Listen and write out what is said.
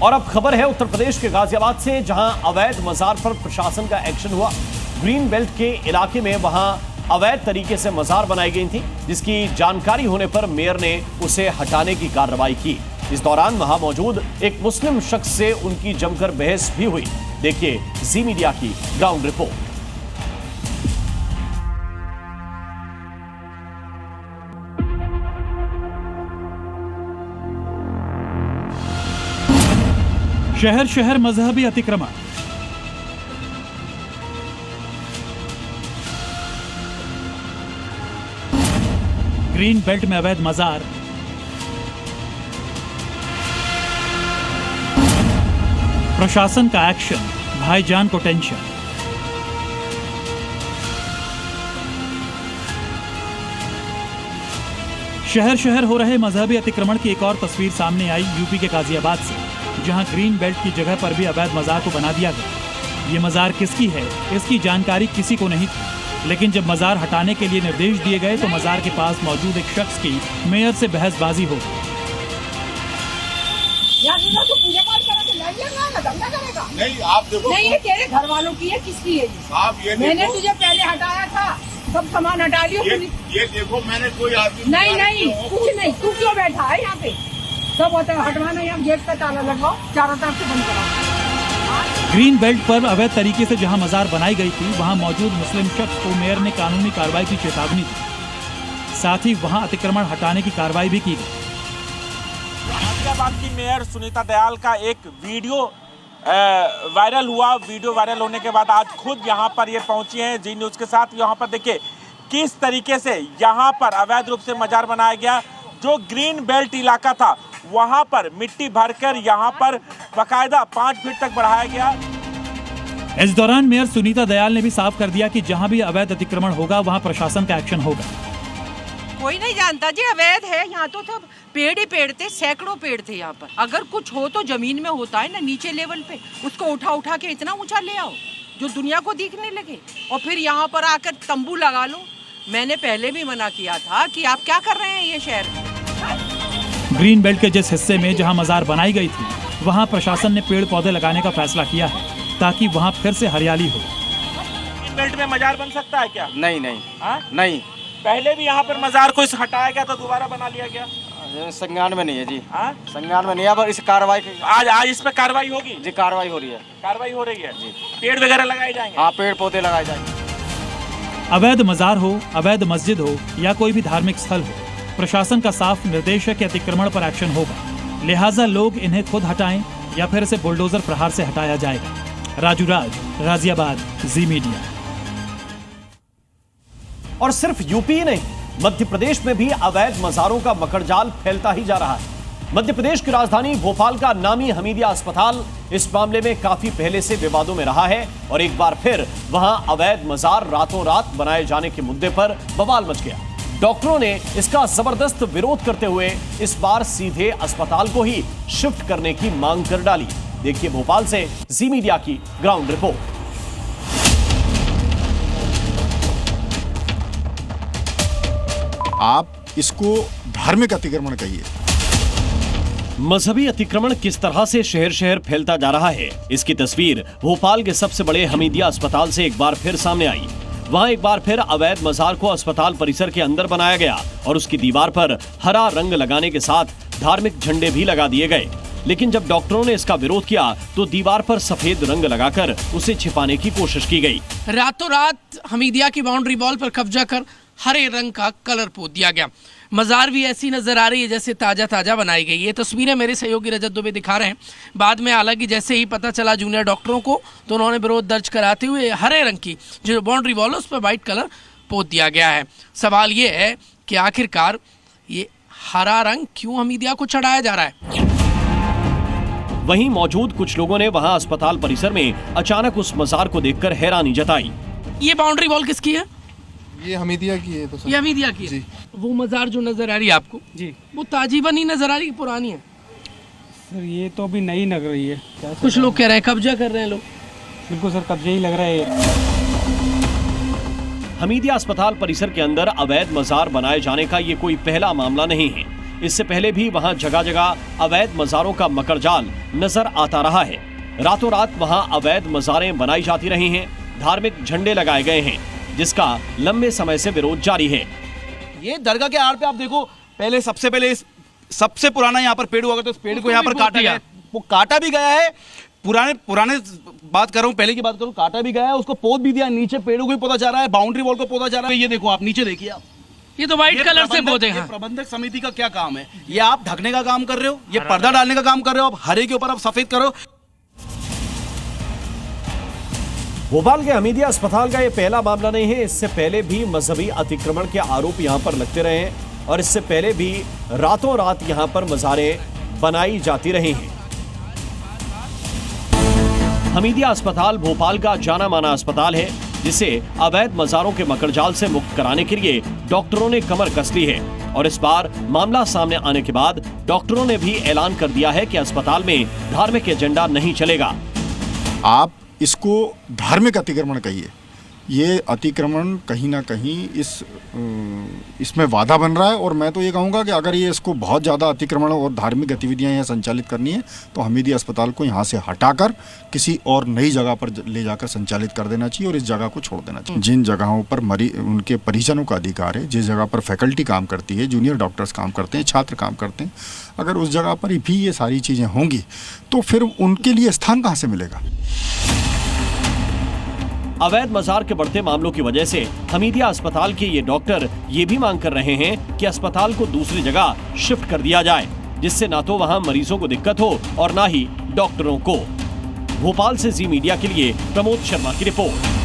और अब खबर है उत्तर प्रदेश के गाजियाबाद से, जहां अवैध मजार पर प्रशासन का एक्शन हुआ। ग्रीन बेल्ट के इलाके में वहां अवैध तरीके से मजार बनाई गई थी, जिसकी जानकारी होने पर मेयर ने उसे हटाने की कार्रवाई की। इस दौरान वहां मौजूद एक मुस्लिम शख्स से उनकी जमकर बहस भी हुई। देखिए जी मीडिया की ग्राउंड रिपोर्ट। शहर शहर मजहबी अतिक्रमण। ग्रीन बेल्ट में अवैध मजार, प्रशासन का एक्शन, भाईजान को टेंशन। शहर शहर हो रहे मजहबी अतिक्रमण की एक और तस्वीर सामने आई यूपी के गाजियाबाद से, जहां ग्रीन बेल्ट की जगह पर भी अवैध मजार को बना दिया गया। ये मजार किसकी है, इसकी जानकारी किसी को नहीं थी, लेकिन जब मजार हटाने के लिए निर्देश दिए गए तो मजार के पास मौजूद एक शख्स की मेयर से बहसबाजी हो गई। नहीं आप देखो, नहीं ये तेरे घर वालों की है, किसकी है आप ये मैंने तुझे पहले हटाया था, सब सामान हटा लियो। ये देखो मैंने कोई आदमी नहीं कुछ नहीं, तू क्यों बैठा है यहाँ पे? सब होता है हटवाना, यहाँ गेट का ताला लगाओ, चारों तरफ से बंद कराओ। ग्रीन बेल्ट पर अवैध तरीके से जहां मजार बनाई गई थी, वहां मौजूद मुस्लिम शख्स को मेयर ने कानूनी कार्रवाई की चेतावनी दी। साथ ही वहां अतिक्रमण हटाने की कार्रवाई भी की गई। गाजियाबाद की मेयर सुनीता दयाल का एक वीडियो वायरल हुआ। वीडियो वायरल होने के बाद आज खुद यहाँ पर ये पहुंची हैं जी न्यूज़ के साथ। यहाँ पर देखिए किस तरीके से यहाँ पर अवैध रूप से मजार बनाया गया। जो ग्रीन बेल्ट इलाका था वहाँ पर मिट्टी भरकर यहाँ पर बाकायदा 5 फीट तक बढ़ाया गया। इस दौरान मेयर सुनीता दयाल ने भी साफ कर दिया कि जहाँ भी अवैध अतिक्रमण होगा वहाँ प्रशासन का एक्शन होगा। कोई नहीं जानता जी, अवैध है यहाँ तो सब पेड़ ही पेड़ थे, सैकड़ों पेड़ थे यहाँ पर। अगर कुछ हो तो जमीन में होता है ना, नीचे लेवल पे उसको उठा के इतना ऊंचा ले आओ जो दुनिया को दिखने लगे, और फिर यहाँ पर आकर तंबू लगा लो। मैंने पहले भी मना किया था कि आप क्या कर रहे हैं ये शहर में। ग्रीन बेल्ट के जिस हिस्से में जहां मजार बनाई गई थी, वहां प्रशासन ने पेड़ पौधे लगाने का फैसला किया है ताकि वहां फिर से हरियाली हो। ग्रीन बेल्ट में मजार बन सकता है क्या? नहीं हाँ? नहीं। पहले भी यहाँ पर मजार को हटाया गया तो दोबारा बना लिया गया। संज्ञान में नहीं है जी। हाँ? संज्ञान में नहीं है, पर इस कार्रवाई आज इस पे कार्रवाई होगी जी। कार्रवाई हो रही है। कार्रवाई हो रही है जी। पेड़ वगैरह लगाए जाएंगे। हाँ, पेड़ पौधे लगाए जाएंगे। अवैध मजार हो, अवैध मस्जिद हो या कोई भी धार्मिक स्थल हो, प्रशासन का साफ निर्देश है कि अतिक्रमण पर एक्शन होगा। लिहाजा लोग इन्हें खुद हटाएं या फिर इसे बुलडोजर प्रहार से हटाया जाएगा। राजू राज, गाजियाबाद, जी मीडिया। और सिर्फ यूपी ही नहीं, मध्य प्रदेश में भी अवैध मजारों का मकड़जाल फैलता ही जा रहा है। मध्य प्रदेश की राजधानी भोपाल का नामी हमीदिया अस्पताल इस मामले में काफी पहले से विवादों में रहा है और एक बार फिर वहां अवैध मजार रातों रात बनाए जाने के मुद्दे पर बवाल मच गया। डॉक्टरों ने इसका जबरदस्त विरोध करते हुए इस बार सीधे अस्पताल को ही शिफ्ट करने की मांग कर डाली। देखिए भोपाल से जी मीडिया की ग्राउंड रिपोर्ट। आप इसको धार्मिक अतिक्रमण कहिए। मजहबी अतिक्रमण किस तरह से शहर शहर फैलता जा रहा है, इसकी तस्वीर भोपाल के सबसे बड़े हमीदिया अस्पताल से एक बार फिर सामने आई। वहां एक बार फिर अवैध मजार को अस्पताल परिसर के अंदर बनाया गया और उसकी दीवार पर हरा रंग लगाने के साथ धार्मिक झंडे भी लगा दिए गए। लेकिन जब डॉक्टरों ने इसका विरोध किया तो दीवार पर सफेद रंग लगाकर उसे छिपाने की कोशिश की गई। रातों रात हमीदिया की बाउंड्री वॉल पर कब्जा कर हरे रंग का कलर पोत दिया गया। मजार भी ऐसी नजर आ रही है जैसे ताजा बनाई गई। ये तस्वीरें मेरे सहयोगी रजत दुबे दिखा रहे हैं। बाद में हालांकि जैसे ही पता चला जूनियर डॉक्टरों को तो उन्होंने विरोध दर्ज कराते हुए हरे रंग की जो बाउंड्री वॉल है उस पर व्हाइट कलर पोत दिया गया है। सवाल ये है कि आखिरकार ये हरा रंग क्यों हमीदिया को चढ़ाया जा रहा है। वहीं मौजूद कुछ लोगों ने वहां अस्पताल परिसर में अचानक उस मजार को देखकर हैरानी जताई। ये बाउंड्री वॉल किसकी है? ये हमीदिया की है। तो ये हमीदिया की है। वो मजार जो नजर आ रही है आपको जी, वो ताजी बनी नजर आ रही है, पुरानी है? सर ये तो अभी नई लग रही है। कुछ लोग कह रहे हैं कब्जा कर रहे हैं लोग। बिल्कुल सर, कब्जा ही लग रहा है। हमीदिया अस्पताल परिसर के अंदर अवैध मजार बनाए जाने का ये कोई पहला मामला नहीं है। इससे पहले भी वहां जगह जगह अवैध मजारों का मकड़जाल नजर आता रहा है। रातों रात वहां अवैध मजारें बनाई जाती रही हैं, धार्मिक झंडे लगाए गए हैं, जिसका लंबे समय से विरोध जारी है। ये दरगाह के आड़ पे आप देखो, पहले सबसे पुराना यहाँ पर पेड़ हुआ तो इस पेड़ को यहाँ पर काटा गया, वो काटा भी गया है। पुराने बात कर रहा हूँ, पहले की बात करूँ, काटा भी गया है, उसको पोत भी दिया, नीचे पेड़ों को भी पोता जा रहा है, बाउंड्री वॉल को पोता जा रहा है। ये देखो आप नीचे देखिए, आप ये तो व्हाइट कलर से पोते हैं। प्रबंधक समिति का क्या काम है? ये आप ढकने का काम कर रहे हो, ये पर्दा डालने का काम कर रहे हो, आप हरे के ऊपर आप सफेद करो। भोपाल के हमीदिया अस्पताल का यह पहला मामला नहीं है। इससे पहले भी मजहबी अतिक्रमण के आरोप यहां पर लगते रहे हैं और इससे पहले भी रातों रात यहां पर मज़ारें बनाई जाती रही हैं। हमीदिया अस्पताल भोपाल का जाना माना अस्पताल है, जिसे अवैध मज़ारों के मकड़जाल से मुक्त कराने के लिए डॉक्टरों ने कमर कस ली है। और इस बार मामला सामने आने के बाद डॉक्टरों ने भी ऐलान कर दिया है कि अस्पताल में धार्मिक एजेंडा नहीं चलेगा। आप इसको धार्मिक अतिक्रमण कहिए, ये अतिक्रमण कहीं ना कहीं इसमें वाधा बन रहा है। और मैं तो ये कहूँगा कि अगर ये इसको बहुत ज़्यादा अतिक्रमण और धार्मिक गतिविधियाँ यहाँ संचालित करनी है तो हमीदिया अस्पताल को यहाँ से हटाकर किसी और नई जगह पर ले जाकर संचालित कर देना चाहिए और इस जगह को छोड़ देना चाहिए। जिन जगहों पर उनके परिजनों का अधिकार है, जिस जगह पर फैकल्टी काम करती है, जूनियर डॉक्टर्स काम करते हैं, छात्र काम करते हैं, अगर उस जगह पर भी ये सारी चीज़ें होंगी तो फिर उनके लिए स्थान कहाँ से मिलेगा? अवैध मजार के बढ़ते मामलों की वजह से हमीदिया अस्पताल के ये डॉक्टर ये भी मांग कर रहे हैं कि अस्पताल को दूसरी जगह शिफ्ट कर दिया जाए, जिससे ना तो वहां मरीजों को दिक्कत हो और ना ही डॉक्टरों को। भोपाल से जी मीडिया के लिए प्रमोद शर्मा की रिपोर्ट।